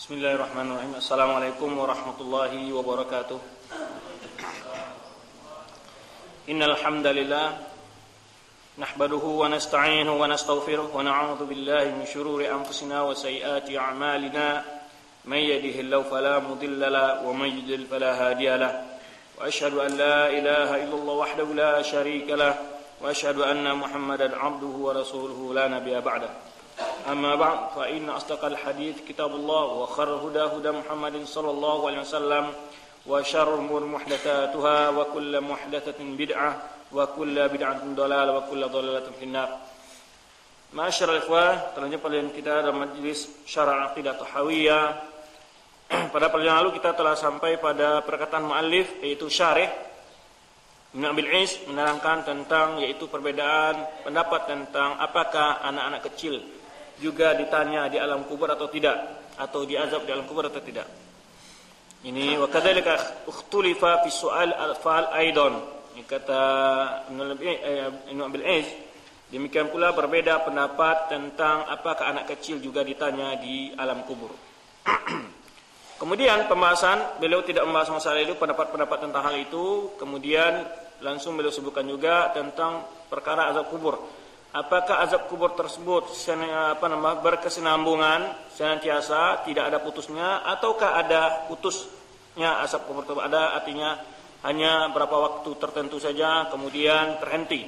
Bismillahirrahmanirrahim. Assalamualaikum warahmatullahi wabarakatuh. Innal hamdalillah nahmaduhu wa nasta'inuhu wa nastaghfiruh wa na'udzu billahi min shururi anfusina wa sayyiati a'malina. May yahdihillahu fala mudilla lahu wa may yudlil fala hadiya lahu. Wa asyhadu an la ilaha illallah wahdahu la syarika lahu wa asyhadu anna Muhammadan 'abduhu wa rasuluhu la nabiyya ba'dahu. أما بعد فإن أصدق الحديث كتاب الله وخير الهدى هدى محمد صلى الله عليه وسلم وشر الأمور محدثاتها وكل محدثة بدعة وكل بدعة ضلالة وكل ضلالة في النار. Ma'asyiral ikhwah, telah jumpa dengan kita dalam majelis Syarah Aqidah Tahawiyah. Pada perjalanan lalu kita telah sampai pada perkataan muallif, yaitu syarih Ibnu Abil Is, menerangkan tentang yaitu perbedaan pendapat tentang apakah anak-anak kecil juga ditanya di alam kubur atau tidak, atau diazab di alam kubur atau tidak. Ini wa kadzalika ikhtulifa fi su'al al-fa'al aidan. Ini kata Ibnu Abil Is, demikian pula berbeda pendapat tentang apakah anak kecil juga ditanya di alam kubur. Kemudian pembahasan, beliau tidak membahas masalah itu, pendapat-pendapat tentang hal itu. Kemudian langsung beliau sebutkan juga tentang perkara azab kubur. Apakah azab kubur tersebut berkesinambungan senantiasa, tidak ada putusnya, ataukah ada putusnya azab kubur tersebut? Ada, artinya hanya berapa waktu tertentu saja kemudian terhenti.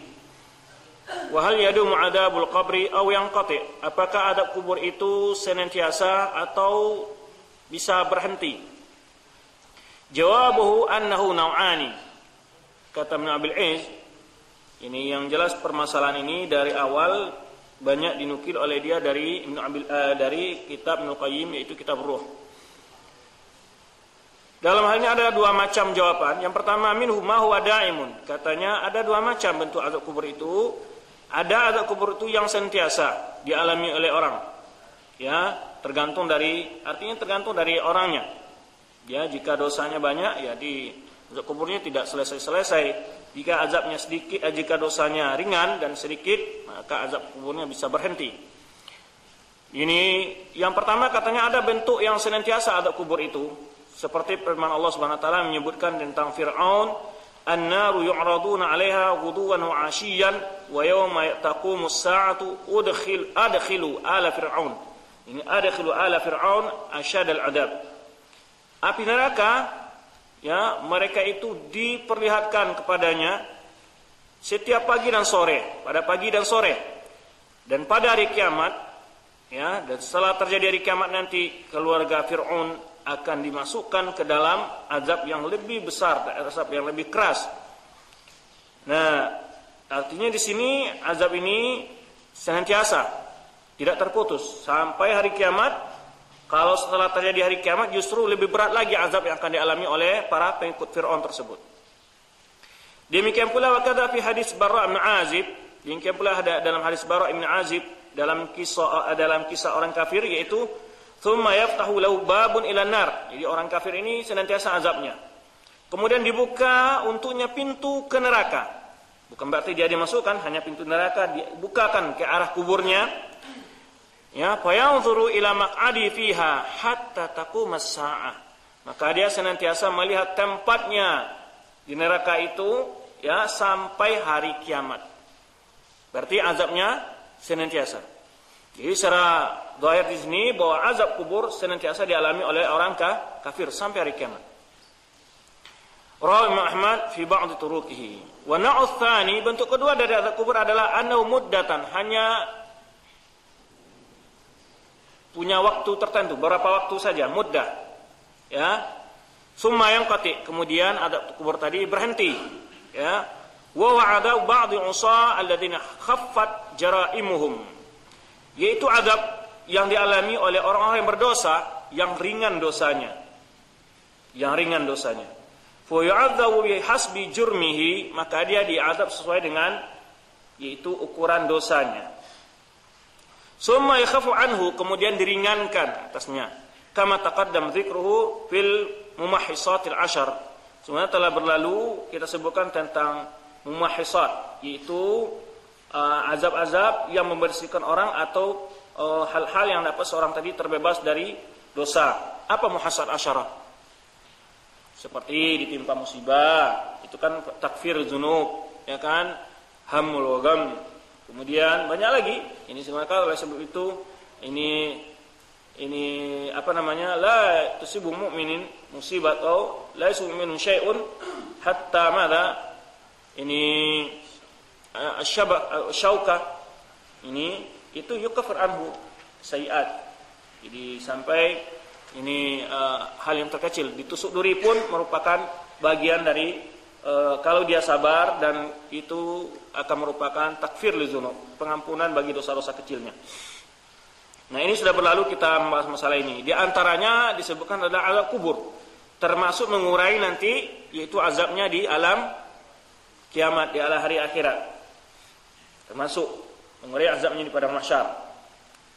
Wa hal yadumu adzabul qabri aw yanqati? Apakah azab kubur itu senantiasa atau bisa berhenti? Jawabuhu annahu naw'ani. Kata Ibnu Abil Is, ini yang jelas permasalahan ini dari awal banyak dinukil oleh dia dari dari kitab Ibnu Qayyim, yaitu kitab Ruh. Dalam hal ini ada dua macam jawaban. Yang pertama, minhu ma huwa da'imun. Katanya ada dua macam bentuk azab kubur itu. Ada azab kubur itu yang sentiasa dialami oleh orang. Ya, tergantung dari orangnya. Ya, jika dosanya banyak, ya di azab kuburnya tidak selesai-selesai. Jika azabnya sedikit, jika dosanya ringan dan sedikit, maka azab kuburnya bisa berhenti. Ini yang pertama, katanya ada bentuk yang senantiasa azab kubur itu, seperti firman Allah Subhanahu wa taala menyebutkan tentang Fir'aun, "An-naru yu'raduna 'alaiha ghuduwan wa 'ashiyyan wa yawma taqumus sa'atu adkhilu ala fir'aun." Ini adkhilu ala fir'aun asyadal 'adzab. Api neraka, ya, mereka itu diperlihatkan kepadanya setiap pagi dan sore, pada pagi dan sore. Dan pada hari kiamat, ya, dan setelah terjadi hari kiamat nanti, keluarga Fir'aun akan dimasukkan ke dalam azab yang lebih besar, azab yang lebih keras. Nah, artinya di sini azab ini senantiasa, tidak terputus sampai hari kiamat. Kalau setelah terjadi hari kiamat, justru lebih berat lagi azab yang akan dialami oleh para pengikut Fir'aun tersebut. Demikian pula wakadha fi hadis Bara' bin Azib. Demikian pula ada dalam hadis Bara' bin Azib dalam kisah orang kafir, yaitu thumma yaftahu lahu babun ilan nar. Jadi orang kafir ini senantiasa azabnya. Kemudian dibuka untuknya pintu ke neraka. Bukan berarti dia dimasukkan, hanya pintu neraka dibukakan ke arah kuburnya. Ya, fayanzuru ila maq'adi fiha hatta taqumas sa'ah. Maka dia senantiasa melihat tempatnya di neraka itu, ya, sampai hari kiamat. Berarti azabnya senantiasa. Jadi secara zahir di sini bahwa azab kubur senantiasa dialami oleh orang kafir sampai hari kiamat. Rawi Ahmad fi ba'd turuqihi. Wa na'u tsani, bentuk kedua dari azab kubur adalah annahu muddatan, hanya punya waktu tertentu, berapa waktu saja, muddah. Ya. Summa yanqati, kemudian azab kubur tadi berhenti. Ya. Wa wa'ada ba'dhi 'usa alladziina khaffat jaraimuhum. Yaitu azab yang dialami oleh orang-orang yang berdosa, yang ringan dosanya. Yang ringan dosanya. Fa yu'adzabu bihasbi jurmihi, maka dia diazab sesuai dengan yaitu ukuran dosanya. Summa yakhafu anhu, kemudian diringankan atasnya. Kama taqaddam dzikruhu fil mumahhisatil 'ashar. Sebenarnya telah berlalu kita sebutkan tentang mumahhisat, yaitu azab-azab yang membersihkan orang atau hal-hal yang dapat seorang tadi terbebas dari dosa. Apa muhasar asyarah? Seperti ditimpa musibah, itu kan takfir dzunub, ya kan? Hamul wagam. Kemudian banyak lagi. Ini sebenarnya oleh sebab itu ini apa namanya? La tusibu mu'minin musibat atau la yusibu minhu syai'un hatta madza? Ini syauka. Ini itu yukafir anhu sayiat. Jadi sampai ini hal yang terkecil, ditusuk duri pun merupakan bagian dari kalau dia sabar, dan itu akan merupakan takfir lidzunub, pengampunan bagi dosa-dosa kecilnya. Nah, ini sudah berlalu kita membahas masalah ini. Di antaranya disebutkan adalah azab kubur, termasuk mengurai nanti, yaitu azabnya di alam kiamat, di alam hari akhirat. Termasuk mengurai azabnya di padang mahsyar.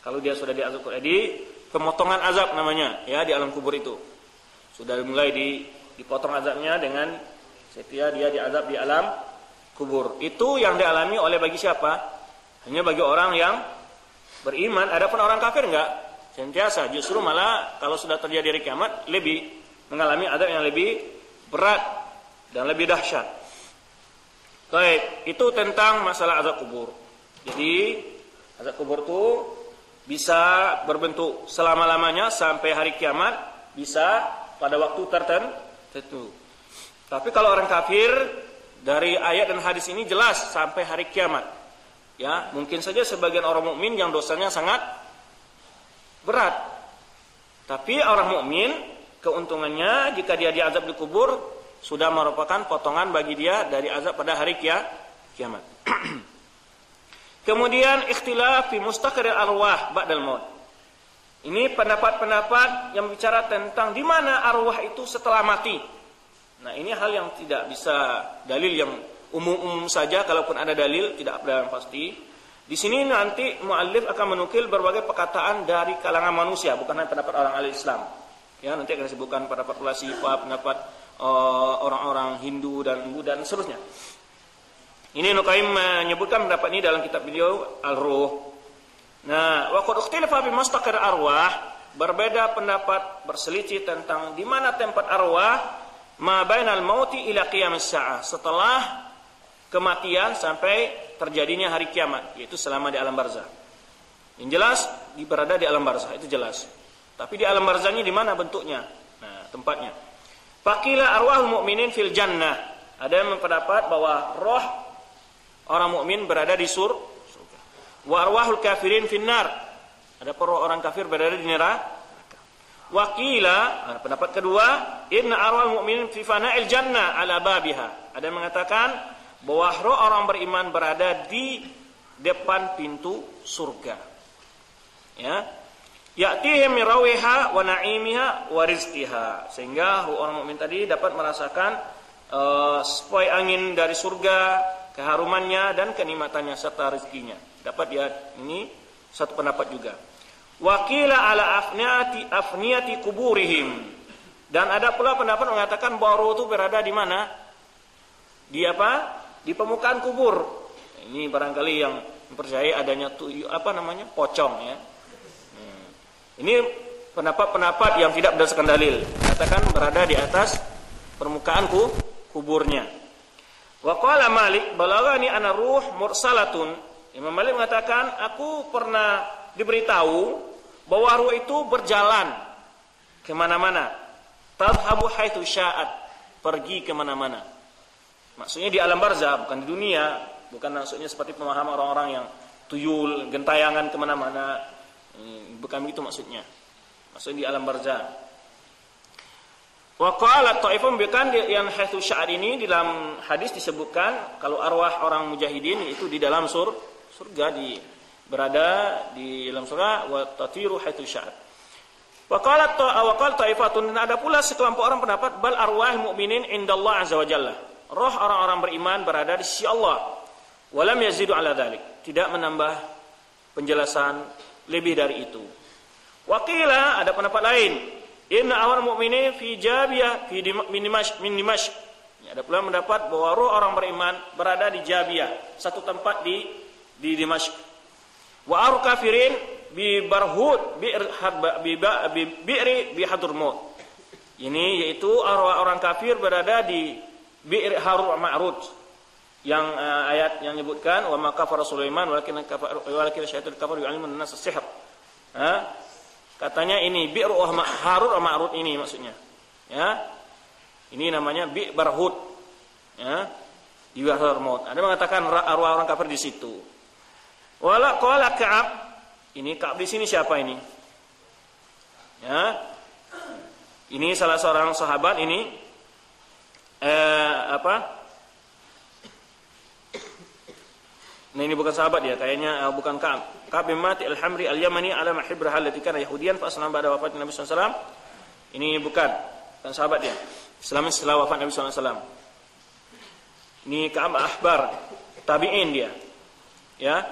Kalau dia sudah diazab, di pemotongan azab namanya, ya, di alam kubur itu. Sudah mulai dipotong azabnya dengan setiap dia diazab di alam kubur. Itu yang dialami oleh bagi siapa? Hanya bagi orang yang beriman. Adapun orang kafir enggak, sentiasa. Justru malah kalau sudah terjadi hari kiamat lebih mengalami azab yang lebih berat dan lebih dahsyat. Baik, itu tentang masalah azab kubur. Jadi azab kubur itu bisa berbentuk selama-lamanya sampai hari kiamat, bisa pada waktu tertentu. Tapi kalau orang kafir, dari ayat dan hadis ini jelas sampai hari kiamat. Ya, mungkin saja sebagian orang mukmin yang dosanya sangat berat. Tapi orang mukmin keuntungannya jika dia diazab di kubur sudah merupakan potongan bagi dia dari azab pada hari kiamat. Kemudian ikhtilaf fi mustaqarril arwah ba'dal maut. Ini pendapat-pendapat yang bicara tentang di mana arwah itu setelah mati. Nah, ini hal yang tidak bisa dalil yang umum-umum saja, kalaupun ada dalil tidak ada yang pasti. Di sini nanti muallif akan menukil berbagai perkataan dari kalangan manusia, bukan hanya pendapat orang ahli Islam. Ya, nanti akan disebutkan pendapat pula Syifa, pendapat orang-orang Hindu dan Buddha dan seterusnya. Ini Nukaim menyebutkan pendapat ini dalam kitab beliau Al-Ruh. Nah, wa qad ikhtalafa fi mustaqir arwah, berbeda pendapat berselisih tentang di mana tempat arwah ma bainal mauti ila qiyamis saah, setelah kematian sampai terjadinya hari kiamat, yaitu selama di alam barzah. Yang jelas berada di alam barzah, itu jelas. Tapi di alam barzahnya di mana bentuknya? Nah, tempatnya. Faqila arwahul mu'minin fil jannah. Ada yang berpendapat bahwa roh orang mukmin berada di surga. Wa arwahul kafirin finnar. Ada roh orang kafir berada di neraka. Waqila, pendapat kedua, inna arwahul mu'minin fi fana'il jannah ala babiha. Ada yang mengatakan bahwa roh orang beriman berada di depan pintu surga. Ya. Ya'tihim min rawiha wa na'imiha wa rizqiha. Sehingga roh orang mukmin tadi dapat merasakan sepoi angin dari surga, keharumannya dan kenikmatannya serta rezekinya. Dapat dia, ini satu pendapat juga. Waqila ala afniyati kuburihim. Dan ada pula pendapat mengatakan bahwa roh itu berada di mana? Di apa? Di permukaan kubur. Ini barangkali yang mempercayai adanya pocong, ya. Ini pendapat-pendapat yang tidak berdasarkan dalil. Katakan berada di atas permukaan kuburnya. Wa qala Malik balagani ana ruh mursalatun. Imam Malik mengatakan, aku pernah diberitahu bahwa ruh itu berjalan kemana-mana. Tadhhabu haitsu sya'at, pergi kemana-mana. Maksudnya di alam barzah, bukan di dunia. Bukan maksudnya seperti pemahaman orang-orang yang tuyul, gentayangan kemana-mana. Bukan begitu maksudnya. Maksudnya di alam barzah. Wa qala ta'ifun bikan yang haitsu sya'at ini di dalam hadis disebutkan kalau arwah orang mujahidin itu di dalam surga, berada di dalam surga, wa tatiru haitsu sya'at. Wa qala ta'ifatun, ada pula sekelompok orang pendapat bal arwah mu'minin indallah azza wa jalla. Roh orang-orang beriman berada di sisi Allah. Walam yazidu ala dzalik, tidak menambah penjelasan lebih dari itu. Waqila, ada pendapat lain, inna awal mu'minin fi Jabiyah min Dimashq. Ada pula mendapat bahwa roh orang beriman berada di Jabiyah, satu tempat di Dimashq. Wa ar kafirin bi Barhud bi'ri bi Hadramut. Ini yaitu orang kafir berada di bi'r Harut Ma'rud. Yang ayat yang menyebutkan wa ma kafara Sulaiman walakin syaitan kafar yu'allimun nas as-sihr. Katanya ini bi'r Harut Ma'rud ini maksudnya. Ya. Ini namanya bi' Barhud. Ya. Di Hadramut. Ada mengatakan arwah orang kafir di situ. Wala qala Ka'ab. Ini Ka'ab di sini siapa ini? Ya. Ini salah seorang sahabat ini Nah ini bukan sahabat dia, kayaknya bukan Ka'ab. Ka'ab bin Mati al-Hamri al-Yamani ala mahibrah allati kana yahudiyan fa aslama ba'da wafat Nabi sallallahu alaihi wasallam. Ini bukan sahabat dia. Islam setelah wafat Nabi sallallahu alaihi wasallam. Ini Ka'ab ahbar, tabi'in dia. Ya.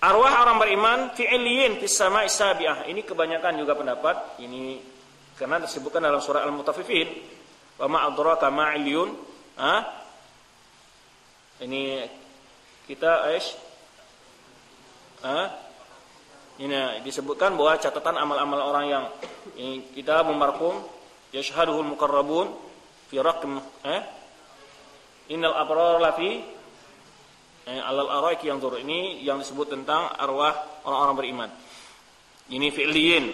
Arwah orang beriman fi'liyin fis sama'i sabi'ah. Ini kebanyakan juga pendapat ini karena disebutkan dalam surah Al-Mutaffifin, wa ma adraka ma 'illiyun. Ini kita ini disebutkan bahwa catatan amal-amal orang yang ini kita marqum yashhaduhul muqarrabun fi raqm innal abrar lafi alal araiki yanzur. Ini yang disebut tentang arwah orang-orang beriman. Ini fi'liyin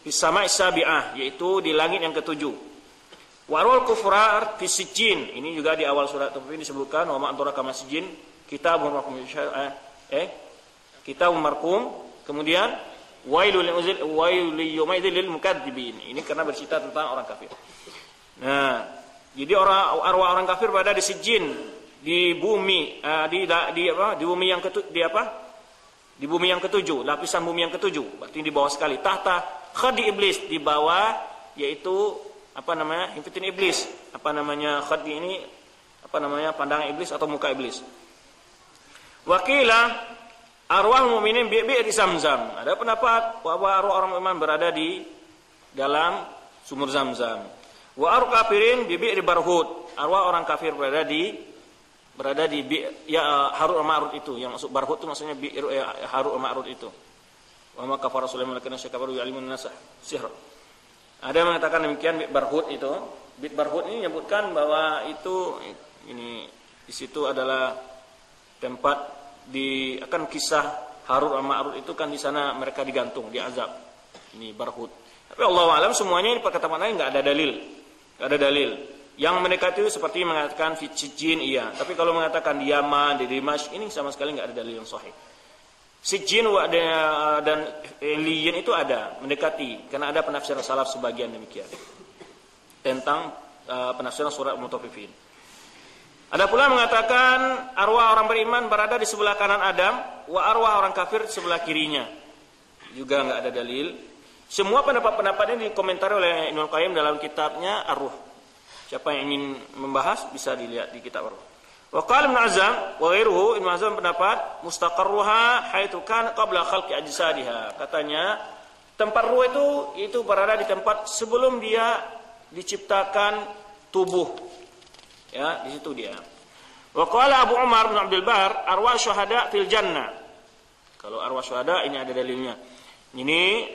fis sama'i sabi'ah, yaitu di langit yang ketujuh. Warul kufrar fis sijjin. Ini juga di awal surat At-Taufin disebutkan wa ma adraka ma sijjin kitabun marqum kitabun marqum. Kemudian wailul yawmaidzil lil mukadzibin. Ini karena bercerita tentang orang kafir. Nah, jadi arwah orang kafir berada di sijjin, di bumi di bumi yang di bumi yang ketujuh, lapisan bumi yang ketujuh. Berarti di bawah sekali. Tahta khadi iblis, di bawah yaitu himpitan iblis. Khadi ini pandangan iblis atau muka iblis. Wakilah arwah mukminin bi'ir Zamzam. Ada pendapat bahwa arwah orang beriman berada di dalam sumur Zamzam. Wa arwah kafirin bi'ir Barhud. Arwah orang kafir berada di Harut Ma'rud itu. Yang masuk Barhud itu maksudnya Harut Ma'rud itu. Wa ma kafara Sulaiman walakinna syakaru yu'allimun nas sihr. Ada yang mengatakan demikian Bit Barhud itu. Bit Barhud ini menyebutkan bahwa itu ini di situ adalah tempat akan kisah Harut Ma'rud itu kan di sana mereka digantung, diazab. Ini Barhud. Tapi Allah alam semuanya ini perkataan lain enggak ada dalil. Enggak ada dalil. Yang mendekati itu seperti mengatakan fi Sijjin iya, tapi kalau mengatakan di Yaman, di Dimashq ini sama sekali enggak ada dalil yang sahih. Sijjin dan Liyin itu ada mendekati karena ada penafsiran salaf sebagian demikian tentang penafsiran surat Al-Mutaffifin. Ada pula mengatakan arwah orang beriman berada di sebelah kanan Adam, wa arwah orang kafir di sebelah kirinya. Juga enggak ada dalil. Semua pendapat-pendapat ini dikomentari oleh Ibnu Qayyim dalam kitabnya Ar-Ruh. Siapa yang ingin membahas bisa dilihat di kitab Ar-Ruh. Wa qala Ibnu Azam wa ghairuhu, Ibnu Azam pendapat mustaqarruha haitsu kana qabla khalqi ajsadiha. Katanya tempat ruh itu berada di tempat sebelum dia diciptakan tubuh. Ya, di situ dia. Wa qala Abu Umar bin Abdul Bar arwah syuhada fil jannah. Kalau arwah syuhada ini ada dalilnya. Ini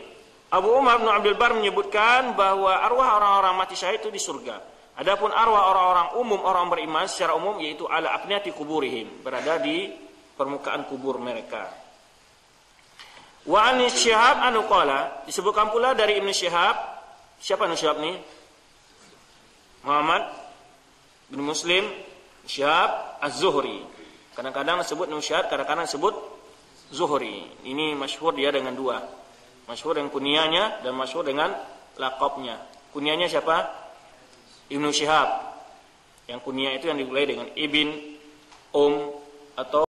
Abu Umar bin Abdul Bar menyebutkan bahwa arwah orang-orang mati syahid itu di surga. Adapun arwah orang-orang umum, orang beriman secara umum yaitu ala afniyati kuburihim, berada di permukaan kubur mereka. Wa an Syihab anu qala, disebutkan pula dari Ibnu Syihab. Siapa Ibnu Syihab ni? Muhammad bin Muslim Syihab Az-Zuhri. Kadang-kadang disebut Ibnu Syihab, kadang-kadang disebut Zuhri. Ini masyhur dia dengan dua. Masyhur dengan kunyahnya dan masyhur dengan laqabnya. Kunyahnya siapa? Ibnu Syihab. Yang kunyah itu yang dimulai dengan Ibn, atau